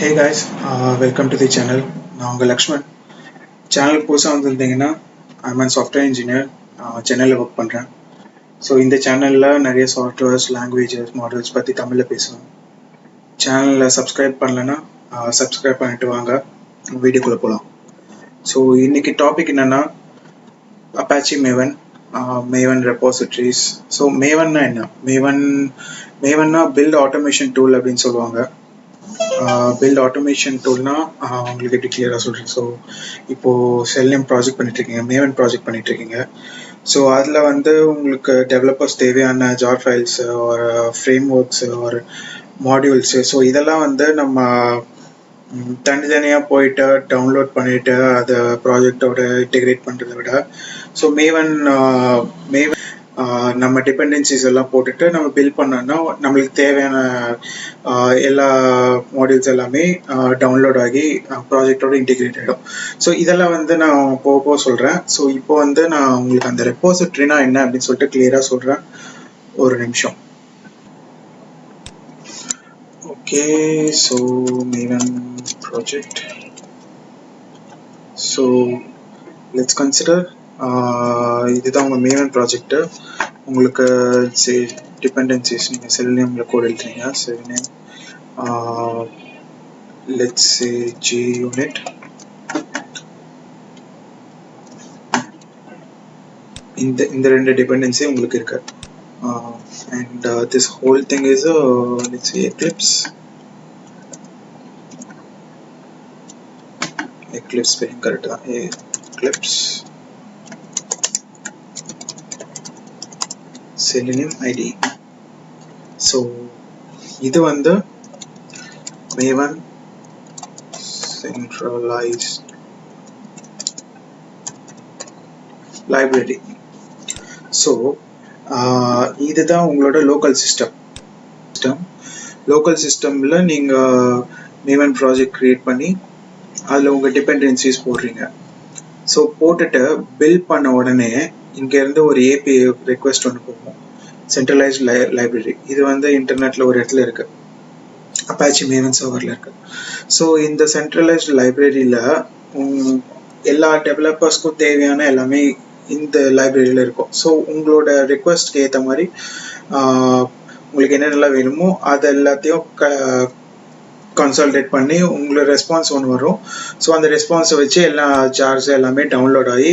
Hey guys, welcome to the channel. நான் உங்கள் லக்ஷ்மன். சேனலுக்கு புதுசாக வந்திருந்தீங்கன்னா ஐம் அன் சாஃப்ட்வேர் இன்ஜினியர், சென்னையில் ஒர்க் பண்ணுறேன். ஸோ இந்த சேனலில் நிறைய சாஃப்ட்வேர்ஸ், லாங்குவேஜஸ், மாடல்ஸ் பற்றி தமிழில் பேசுவேன். சேனலில் சப்ஸ்கிரைப் பண்ணலைன்னா சப்ஸ்கிரைப் பண்ணிட்டு வாங்க, வீடியோக்குள்ளே போகலாம். ஸோ இன்றைக்கி டாபிக் என்னென்னா Apache Maven, Maven repositories. So மேவன்னா என்ன? மேவன்னா பில்ட் ஆட்டோமேஷன் டூல் அப்படின்னு சொல்லுவாங்க. பில்ட் ஆட்டோமேஷன் டூல்னா உங்களுக்கு எப்படி கிளியராக சொல்கிறேன். ஸோ இப்போது செல்லியம் ப்ராஜெக்ட் பண்ணிட்டுருக்கீங்க, மேவன் ப்ராஜெக்ட் பண்ணிட்டுருக்கீங்க. ஸோ அதில் வந்து உங்களுக்கு டெவலப்பர்ஸ் தேவையான ஜார் ஃபைல்ஸ் ஒரு ஃப்ரேம் ஒர்க்ஸு ஒரு மாடியூல்ஸு, ஸோ இதெல்லாம் வந்து நம்ம தனித்தனியாக போயிட்டு டவுன்லோட் பண்ணிவிட்டு அதை ப்ராஜெக்டோட இன்டெகிரேட் பண்ணுறதை விட ஸோ மேவன் நம்ம டிபெண்டன்சிஸ் எல்லாம் போட்டுட்டு நம்ம பில்ட் பண்ணோம்னா நம்மளுக்கு தேவையான எல்லா மாடியூல்ஸ் எல்லாமே டவுன்லோட் ஆகி ப்ராஜெக்டோட இன்டிகிரேட் ஆகிடும். ஸோ இதெல்லாம் வந்து நான் போக சொல்கிறேன். ஸோ இப்போ வந்து நான் உங்களுக்கு அந்த ரெபாசிட்ரினா என்ன அப்படின்னு சொல்லிட்டு கிளியராக சொல்கிறேன். ஒரு நிமிஷம். Okay, so Maven project. So let's consider இதுதான் உங்கள் மேவன் ப்ராஜெக்ட்டு. உங்களுக்கு டிபெண்டன்சிஸ் நீங்கள் செல்லியமில் கோட் எழுதுறீங்க. செல்லியம் let's say JUnit. இந்த ரெண்டு டிபெண்டன்சி உங்களுக்கு இருக்கு. And this whole thing is let's say Eclipse spelling correct தான். Eclipse Selenium IDE. So இது வந்து மேவன் centralized library. ஸோ இதுதான் உங்களோட லோக்கல் சிஸ்டமில் நீங்கள் மேவன் ப்ராஜெக்ட் க்ரியேட் பண்ணி அதில் உங்கள் டிபெண்டன்சிஸ் போடுறீங்க. ஸோ போட்டுட்டு பில்ட் பண்ண உடனே இங்கேருந்து ஒரு ஏபிஐ ரெக்வெஸ்ட் ஒன்று போகும், சென்ட்ரலைஸ்ட் லைப்ரரி. இது வந்து இன்டர்நெட்டில் ஒரு இடத்துல இருக்குது, அப்பாச்சி மேவன் சர்வரில் இருக்குது. ஸோ இந்த சென்ட்ரலைஸ்டு லைப்ரரியில் எல்லா டெவலப்பர்ஸ்க்கும் தேவையான எல்லாமே இந்த லைப்ரரியில் இருக்கும். ஸோ உங்களோட ரிக்வெஸ்ட்க்கு ஏற்ற மாதிரி உங்களுக்கு என்னென்னலாம் வேணுமோ அது எல்லாத்தையும் கன்சல்டேட் பண்ணி உங்களோட ரெஸ்பான்ஸ் ஒன்று வரும். ஸோ அந்த ரெஸ்பான்ஸை வச்சு எல்லா ஜார்ஸ் எல்லாமே டவுன்லோட் ஆகி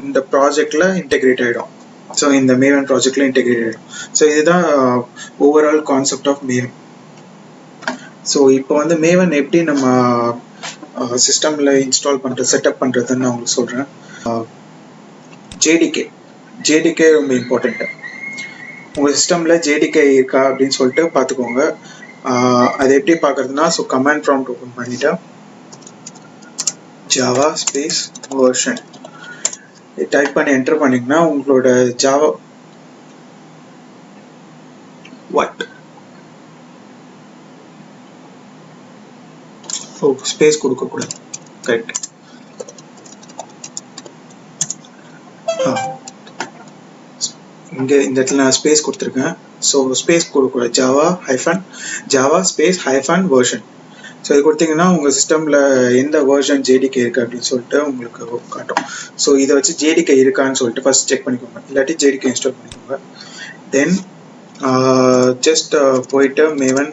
இந்த ப்ராஜெக்டில் இன்டெகிரேட் ஆகிடும். ஸோ இந்த மேவன் ப்ராஜெக்டில் இன்டெகிரேட் ஆகிடும். ஸோ இதுதான் overall concept of Maven. So இப்போ வந்து மேவன் எப்படி நம்ம சிஸ்டமில் இன்ஸ்டால் பண்ணுறது, செட்டப் பண்ணுறதுன்னு நான் உங்களுக்கு சொல்கிறேன். ஜேடிகே ரொம்ப இம்பார்ட்டண்ட்டு. உங்கள் சிஸ்டமில் ஜேடிகே இருக்கா அப்படின்னு சொல்லிட்டு பார்த்துக்கோங்க. அது எப்படி பார்க்குறதுனா, ஸோ கமாண்ட் ப்ராம்ப்ட் ஓப்பன் பண்ணிவிட்டு ஜாவா ஸ்பேஸ் வெர்ஷன் டைப் பண்ணி என்டர் பண்ணிங்கன்னா உங்களோட ஜாவா ஸ்பேஸ் கொடுக்கக்கூடாது, கரெக்ட். இங்கே இந்த இடத்துல நான் ஸ்பேஸ் கொடுத்துருக்கேன். ஸோ ஸ்பேஸ் கொடுக்கக்கூடாது, Java space hyphen version. So இது கொடுத்தீங்கன்னா உங்கள் சிஸ்டமில் எந்த வெர்ஷன் ஜேடிகே இருக்குது அப்படின்னு சொல்லிட்டு உங்களுக்கு காட்டும். ஸோ இதை வச்சு ஜேடிகே இருக்கான்னு சொல்லிட்டு ஃபஸ்ட் செக் பண்ணிக்கோங்க, இல்லாட்டி ஜேடிகே இன்ஸ்டால் பண்ணிக்கோங்க. தென் ஜஸ்ட் போயிட்டு மேவன்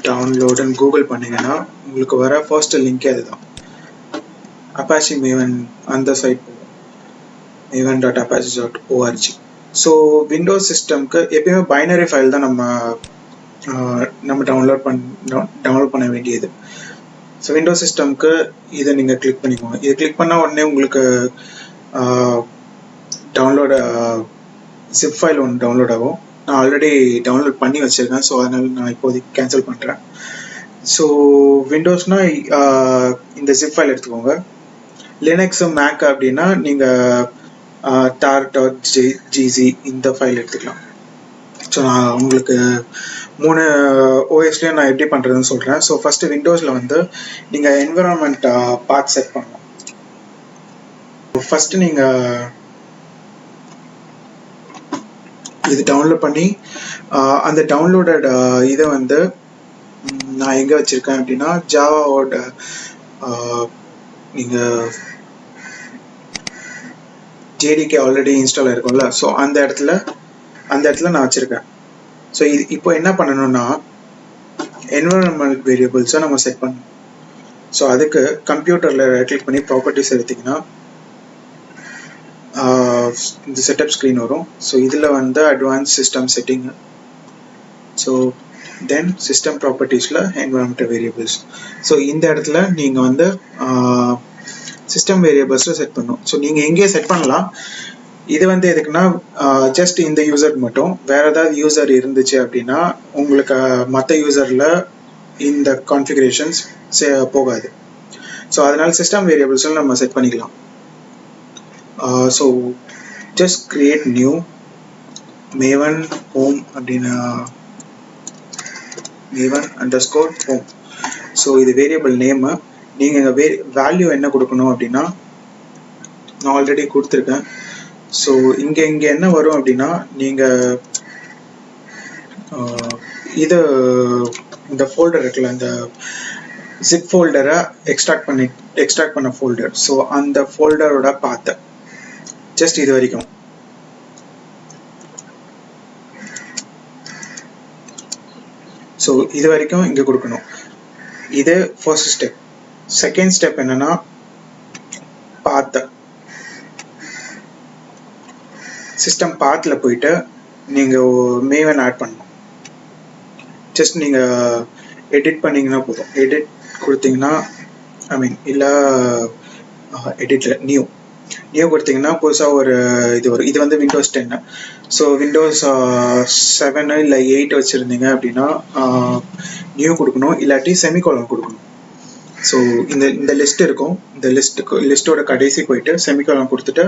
டவுன்லோடுன்னு கூகுள் பண்ணிங்கன்னா உங்களுக்கு வர ஃபர்ஸ்ட் லிங்கே அதுதான், அப்பாச்சி மேவன் அந்த சைட் போகும், maven.apache.org. ஸோ விண்டோஸ் சிஸ்டம்க்கு எப்பயுமே பைனரி ஃபைல் தான் நம்ம டவுன்லோட் பண்ண வேண்டியது. ஸோ விண்டோஸ் சிஸ்டம்க்கு இதை நீங்கள் கிளிக் பண்ணிக்கோங்க. இதை கிளிக் பண்ணால் உடனே உங்களுக்கு ஜிப் ஃபைல் ஒன்று டவுன்லோட் ஆகும். நான் ஆல்ரெடி டவுன்லோட் பண்ணி வச்சுருக்கேன், ஸோ அதனால் நான் இப்போதைக்கு கேன்சல் பண்ணுறேன். ஸோ விண்டோஸ்னால் இந்த ஜிப் ஃபைல் எடுத்துக்கோங்க. லினக்ஸு மேக் அப்படின்னா நீங்கள் tar.gz இந்த ஃபைல் எடுத்துக்கலாம். ஸோ நான் உங்களுக்கு 3 OSலேயும் நான் எப்படி பண்ணுறதுன்னு சொல்கிறேன். ஸோ ஃபஸ்ட்டு விண்டோஸில் வந்து நீங்கள் என்விரான்மெண்ட் பாத் செட் பண்ணணும். ஃபஸ்ட்டு நீங்கள் இது டவுன்லோட் பண்ணி அந்த டவுன்லோடட் இதை வந்து நான் எங்கே வச்சுருக்கேன் அப்படின்னா ஜாவாவோட நீங்கள் ஜேடிகே ஆல்ரெடி இன்ஸ்டால் இருக்கும்ல, ஸோ அந்த இடத்துல நான் வச்சுருக்கேன். ஸோ இது இப்போ என்ன பண்ணணும்னா என்விரான்மெண்ட் வேரியபிள்ஸை நம்ம செட் பண்ணணும். ஸோ அதுக்கு கம்ப்யூட்டரில் ரைட் கிளிக் பண்ணி ப்ராப்பர்ட்டிஸ் எடுத்திங்கன்னா இந்த செட்டப் ஸ்க்ரீன் வரும். ஸோ இதில் வந்து advanced system setting, so then system ப்ராப்பர்ட்டிஸில் என்விரான்மெண்ட் வேரியபிள்ஸ். ஸோ இந்த இடத்துல நீங்கள் வந்து சிஸ்டம் வேரியபிள்ஸில் செட் பண்ணணும். ஸோ நீங்கள் எங்கேயே செட் பண்ணலாம். இது வந்து எதுக்குன்னா ஜஸ்ட் இந்த யூசருக்கு மட்டும். வேறு ஏதாவது யூசர் இருந்துச்சு அப்படின்னா உங்களுக்கு மற்ற யூசரில் இந்த கான்ஃபிகரேஷன்ஸ் போகாது. ஸோ அதனால் சிஸ்டம் வேரியபிள்ஸில் நம்ம செட் பண்ணிக்கலாம். So just create new maven home அப்படின்னா maven_home. ஸோ இது வேரியபிள் நேமு. நீங்கள் இங்கே வேல்யூ என்ன கொடுக்கணும் அப்படின்னா நான் ஆல்ரெடி கொடுத்துருக்கேன். ஸோ இங்கே என்ன வரும் அப்படின்னா நீங்கள் இது இந்த ஃபோல்டர் இருக்குல்ல, இந்த ஜிப் ஃபோல்டரை எக்ஸ்ட்ராக்ட் பண்ண ஃபோல்டர். ஸோ அந்த ஃபோல்டரோட பாத்து ஜஸ்ட் இது வரைக்கும். ஸோ இது வரைக்கும் இங்கே கொடுக்கணும். இது ஃபர்ஸ்ட் ஸ்டெப். செகண்ட் ஸ்டெப் என்னன்னா பாத்து சிஸ்டம் பாத்தில் போயிட்டு நீங்கள் மேவன் ஆட் பண்ணணும். ஜஸ்ட் நீங்கள் எடிட் பண்ணிங்கன்னா போதும். எடிட் கொடுத்தீங்கன்னா இல்லை எடிட்டில் நியூ கொடுத்தீங்கன்னா புதுசாக ஒரு இது வரும். இது வந்து விண்டோஸ் 10. ஸோ விண்டோஸ் 7 இல்லை 8 வச்சுருந்தீங்க அப்படின்னா நியூ கொடுக்கணும், இல்லாட்டி செமிகோலன் கொடுக்கணும். ஸோ இந்த லிஸ்ட் இருக்கும். இந்த லிஸ்ட்டோட கடைசி போயிட்டு செமிகோலன் கொடுத்துட்டு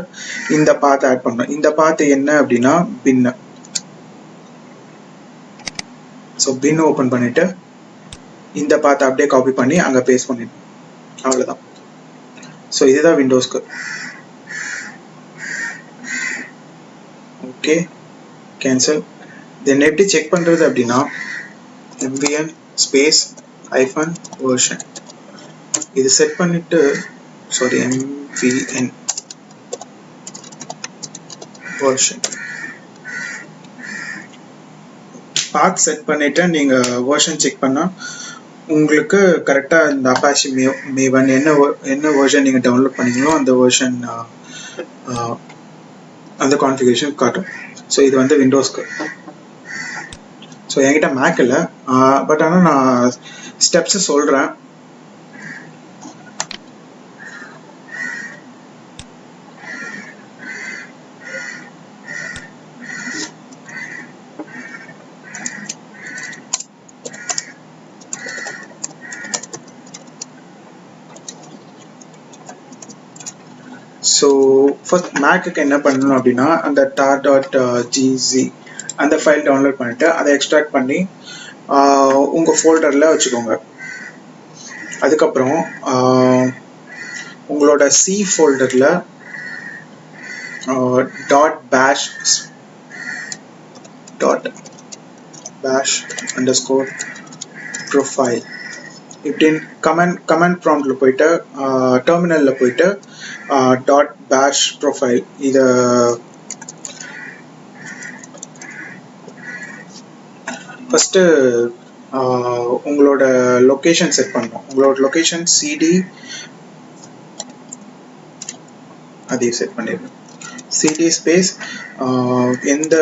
இந்த பாத்தை ஆட் பண்ணணும். இந்த பாத்து என்ன அப்படின்னா பின்னு. ஸோ பின் ஓப்பன் பண்ணிட்டு இந்த பாத்தை அப்படியே காப்பி பண்ணி அங்கே பேஸ்ட் பண்ணிடணும். அவ்வளோதான். ஸோ இதுதான் விண்டோஸ்க்கு. Okay, cancel. தென் எப்படி செக் பண்ணுறது அப்படின்னா mvn ஸ்பேஸ் -version இது செட் பண்ணிட்டு mvn version பாத் செட் பண்ணிட்டு நீங்கள் வெர்ஷன் செக் பண்ணால் உங்களுக்கு கரெக்டாக இந்த அப்பாச்சி மேவன் என்ன வெர்ஷன் நீங்கள் டவுன்லோட் பண்ணீங்களோ அந்த வெர்ஷன் அந்த கான்ஃபிகரேஷன் காட்டும். ஸோ இது வந்து விண்டோஸ்க்கு. ஸோ என்கிட்ட மேக் இல்லை, பட் ஆனால் நான் ஸ்டெப்ஸை சொல்கிறேன். ஸோ ஃபர்ஸ்ட் மேக்குக்கு என்ன பண்ணணும் அப்படின்னா அந்த tar.gz அந்த ஃபைல் டவுன்லோட் பண்ணிவிட்டு அதை எக்ஸ்ட்ராக்ட் பண்ணி உங்கள் ஃபோல்டரில் வச்சுக்கோங்க. அதுக்கப்புறம் உங்களோட சி ஃபோல்டரில் .bash _profile இப்படின்னு கமெண்ட் ப்ராம்ப்டில் போயிட்டு டெர்மினலில் போயிட்டு .bash profile இதை ஃபஸ்ட்டு உங்களோட லொக்கேஷன் செட் பண்ணணும். உங்களோட லொக்கேஷன் சிடி அதையும் செட் பண்ணிடணும். சிடி ஸ்பேஸ் எந்த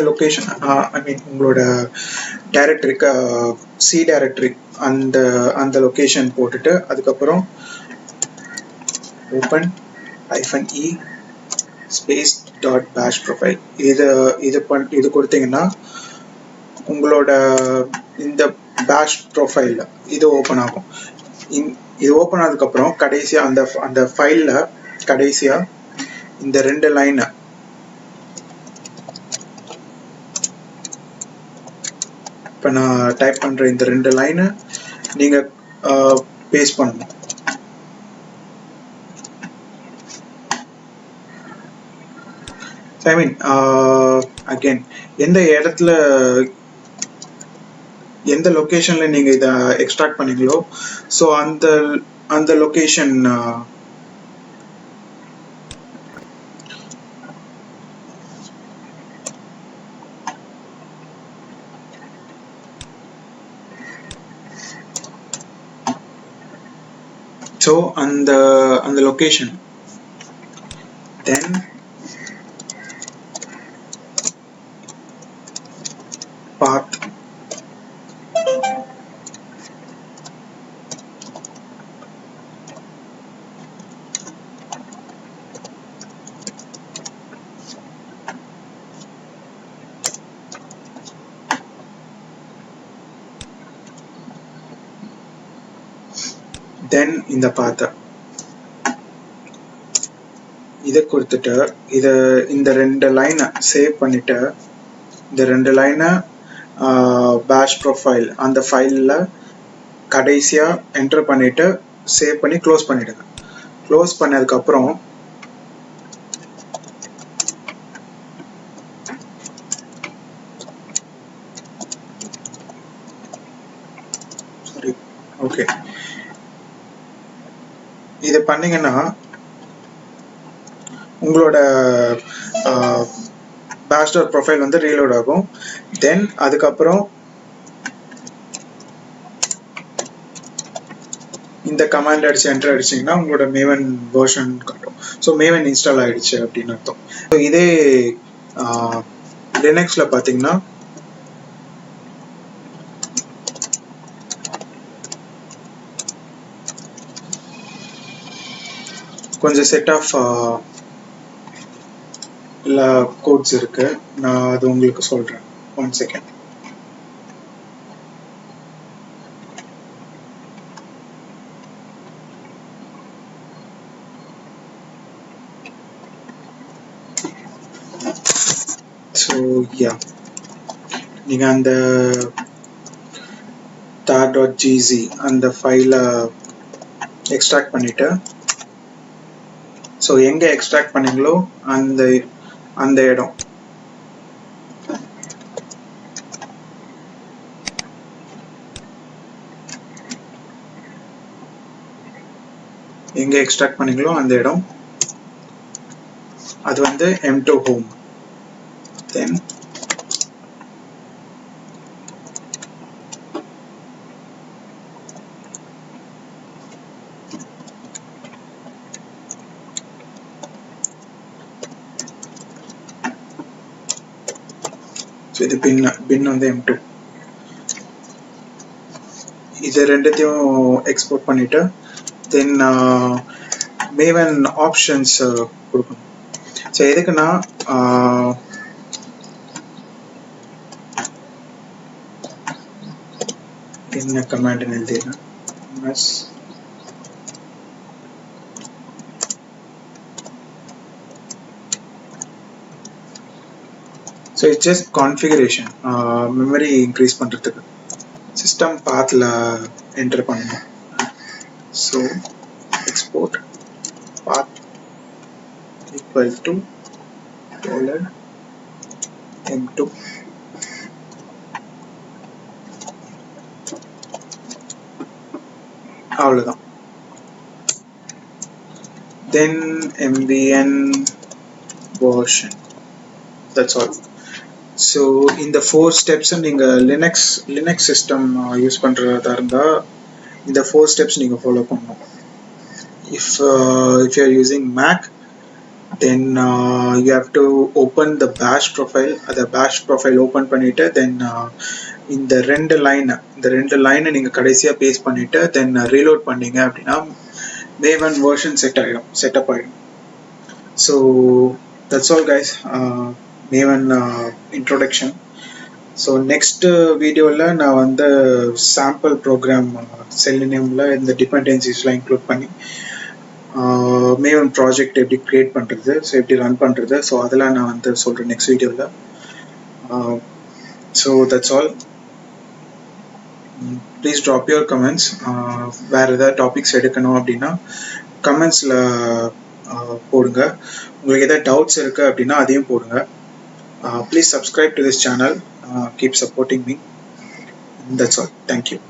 லொக்கேஷன் உங்களோட டைரக்டரிக்கு சி டைரக்டரி அந்த லொக்கேஷன் போட்டுட்டு அதுக்கப்புறம் open -e space .bash profile இது கொடுத்தீங்கன்னா உங்களோட இந்த பேஷ் ப்ரொஃபைல் இது ஓப்பன் ஆகும். இது ஓப்பன் ஆனதுக்கப்புறம் கடைசியாக அந்த ஃபைலில் கடைசியாக இந்த 2 லைனை இப்போ நான் டைப் பண்ணுற இந்த 2 லைனை நீங்கள் பேஸ்ட் பண்ணணும். அகெயின் எந்த இடத்துல எந்த லொக்கேஷனில் நீங்கள் இதை எக்ஸ்ட்ராக்ட் பண்ணீங்களோ ஸோ அந்த லொக்கேஷன் ஸோ அந்த லொக்கேஷன் தென் path then இந்த path இதை கொடுத்துட்டு இந்த 2 லைனை சேவ் பண்ணிட்டு இந்த 2 லைனை பேஷ் ப்ரொஃபைல் அந்த ஃபைலில் கடைசியாக என்டர் பண்ணிட்டு சேவ் பண்ணி க்ளோஸ் பண்ணிடுங்க. க்ளோஸ் பண்ணதுக்கப்புறம் ஓகே இது பண்ணீங்கன்னா உங்களோட பேஷ்டார் ப்ரொஃபைல் வந்து ரீலோட் ஆகும். தென் அதுக்கப்புறம் இந்த கமாண்ட் அடிச்சு என்டர் அடிச்சிங்கன்னா உங்களோட மேவன் வெர்ஷன் காட்டும். ஸோ மேவன் இன்ஸ்டால் ஆகிடுச்சு அப்படின்னு அர்த்தம். ஸோ இதே லினக்ஸில் பார்த்தீங்கன்னா கொஞ்சம் செட் ஆஃப் எல்லா கோட்ஸ் இருக்கு. நான் அது உங்களுக்கு சொல்றேன். 1 செகண்ட். ஸோ யா நீங்கள் அந்த tar.gz அந்த ஃபைலை எக்ஸ்ட்ராக்ட் பண்ணிட்டு ஸோ எங்கே எக்ஸ்ட்ராக்ட் பண்ணீங்களோ அந்த இடம் எங்கே எக்ஸ்ட்ராக்ட் பண்ணீங்களோ அந்த இடம் அது வந்து m2 home. Then ஸோ இது பின் வந்து m2. இது ரெண்டுத்தையும் எக்ஸ்போர்ட் பண்ணிட்டு தென் மேவன் ஆப்ஷன்ஸ் கொடுக்கணும். ஸோ எதுக்குன்னா என்ன கமாண்ட் எழுதிடுறேன். So it's just configuration memory increase பண்ணுறதுக்கு சிஸ்டம் பாத்தில் என்டர் பண்ணணும். So export path equal to $m2 அவ்வளோதான். Then mvn version, that's all. So இந்த 4 ஸ்டெப்ஸை நீங்கள் லினக்ஸ் சிஸ்டம் யூஸ் பண்ணுறதா இருந்தால் இந்த 4 ஸ்டெப்ஸ் நீங்கள் ஃபாலோ பண்ணணும். If you are using Mac, then you have to open the bash profile. The bash profile open பண்ணிட்டு then இந்த 2 லைனை நீங்கள் கடைசியாக பேஸ்ட் பண்ணிட்டு then reload பண்ணீங்க அப்படின்னா மேவன் வெர்ஷன் செட்டப் ஆகிடும். So that's all guys, Maven introduction. So next வீடியோவில் நான் வந்து சாம்பிள் ப்ரோக்ராம் செலினியமில் இந்த டிபெண்டன்சிஸ்லாம் இன்க்ளூட் பண்ணி மேவன் ப்ராஜெக்ட் எப்படி க்ரியேட் பண்ணுறது, ஸோ எப்படி ரன் பண்ணுறது, ஸோ அதெல்லாம் நான் வந்து சொல்கிறேன் நெக்ஸ்ட் வீடியோவில். So that's all. Please drop your comments. வேறு ஏதாவது டாபிக்ஸ் எடுக்கணும் அப்படின்னா கமெண்ட்ஸில் போடுங்க. உங்களுக்கு எதாவது டவுட்ஸ் இருக்குது அப்படின்னா அதையும் போடுங்க. Please subscribe to this channel. Keep supporting me. That's all. Thank you.